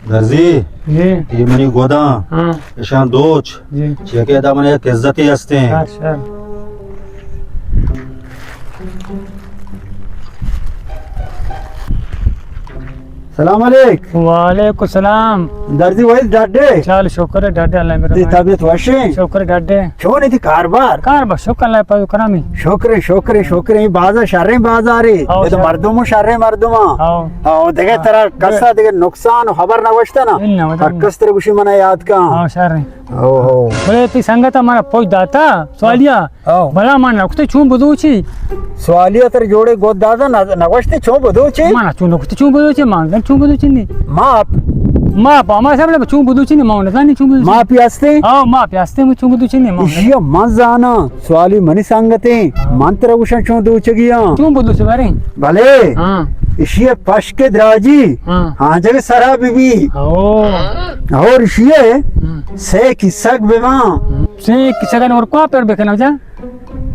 दर्जी जी ये मनी गोदा हाँ ईशान दोच जी चेके दा मने एक इज्जती हस्ते हैं अच्छा सलाम अलैकुम। वालेकुम सलाम। दर्जी वही डाडे चल शुक्र है डाडे अल्लाह मेरा दी तबीयत वशे शुक्र है डाडे क्यों नहीं थी कारबार कार बस शुक्र अल्लाह पर करामी शोकरे शोकरे शोकरे ये बाजा शारे बाजारे आओ ये तो शारे। मर्दों शारे मर्दुमा आओ आओ देखे तेरा कसा देखे नुकसान खबर ना वशता ना इन्ना मतलब कस तेरे खुशी मना याद का आओ शर ओहो बोले ती संगत हमारा पोई दाता सवालिया आओ बड़ा मान रखते चूं बदूची सवालिया तेरे जोड़े गोद दादा नवश्ते छो बदोचे माना चूं रखते चूं बदूची मान चूं बदूची नहीं माप माँ हमारे सामने चूं बदूची नहीं माउंट नहीं चूं बदूची माप यास्ते आओ माँ प्यास्ते में चूं बदूची नहीं माउंट ये मजाना सवाली मनी संगते मंत्र उषण छो दूचगिया चूं बदूची बारे भले हाँ इशिये पश के द्राजी हाँ हाँ जगह सरा बीबी ओ और इशिये से किसक बेवा से किसी का और को पेड़ बेखना जा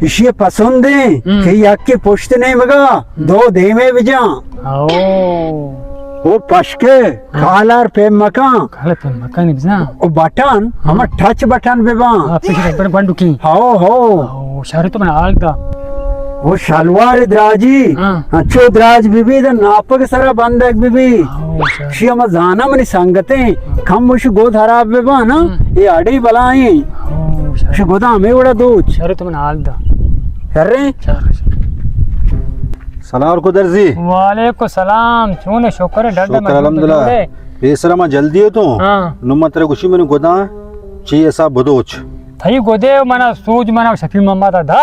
इशिये पसंद है कि याक के पुश्त नहीं मगा दो दे में बिजा आओ वो पश के कालार पे मका खाले पे मकान बिजना ओ बटन हम टच बटन बेवा आप से बड़ बंडू की हो ओ शारे तो बना आल दा वो शलवार द्राजी हाँ। अच्छो द्राज बीबी द नापक सरा बंदक बीबी आओ शारे शिया मजाना मनी संगते खम मुश गोद हराब बेवा ना ये अड़ी बलाई ओ शारे शि गोदा में उड़ा दूच शारे तो बना आल दा अरे शारे सलाम को दर्जी वालेकुम सलाम चूने शुक्र है डर शुक्र अल्हम्दुलिल्लाह बेसरा मा जल्दी है तो हाँ नुम्मा तेरे खुशी में गोदा ची ऐसा बदोच थई गोदे मना सूज मना शफी मम्मा दा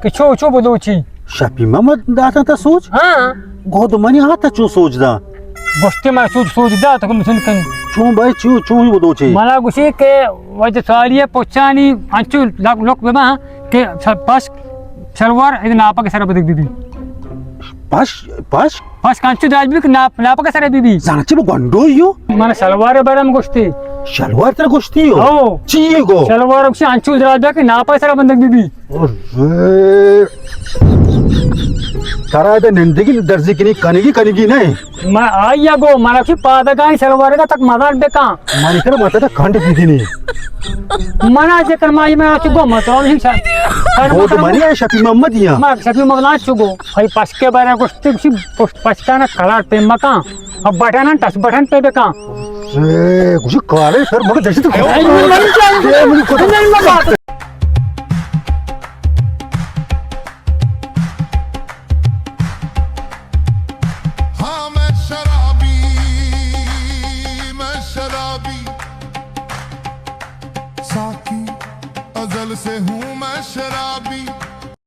कि छो छो बदूची शफी मोहम्मद दाता था सोच हाँ गोद मनी आता चू सोच दा गोश्ते में सूज दा तो कुम सुन कन चू भाई चू चू ही बदोचे मला गुशी के वजह सालिए पोचानी अंचु लोक बेमा के पास सलवार इधर नापा के सारा बदक दीदी पाश पाश पास कांचु दाज भी नापा के सारा दीदी जानाचे बो गंडो यो माने सलवार बरम गोश्ते शलवार तेरे गोश्ती हो ओ ची गो सलवार गुशी अंचु दाज के नापा सारा बंदक दीदी अरे तारा इधर निंदगी दर्जी की नहीं कनेगी नहीं मैं आया गो मारा की पादा गानी सलवार का तक मदार बेका मानी कर माता था खंड की थी नहीं मना जे कर माई में चुगो मतलब ही सर वो तो मनी है शफी मोहम्मद यहाँ मा सभी मगला चुगो भाई पास के बारे गोश्ते गुशी पास ना कलर पे मका अब बटन टच बटन पे बेका ए कुछ काले फिर मगर जैसे तो हाँ मैं शराबी साकी अजल से हूँ मैं शराबी।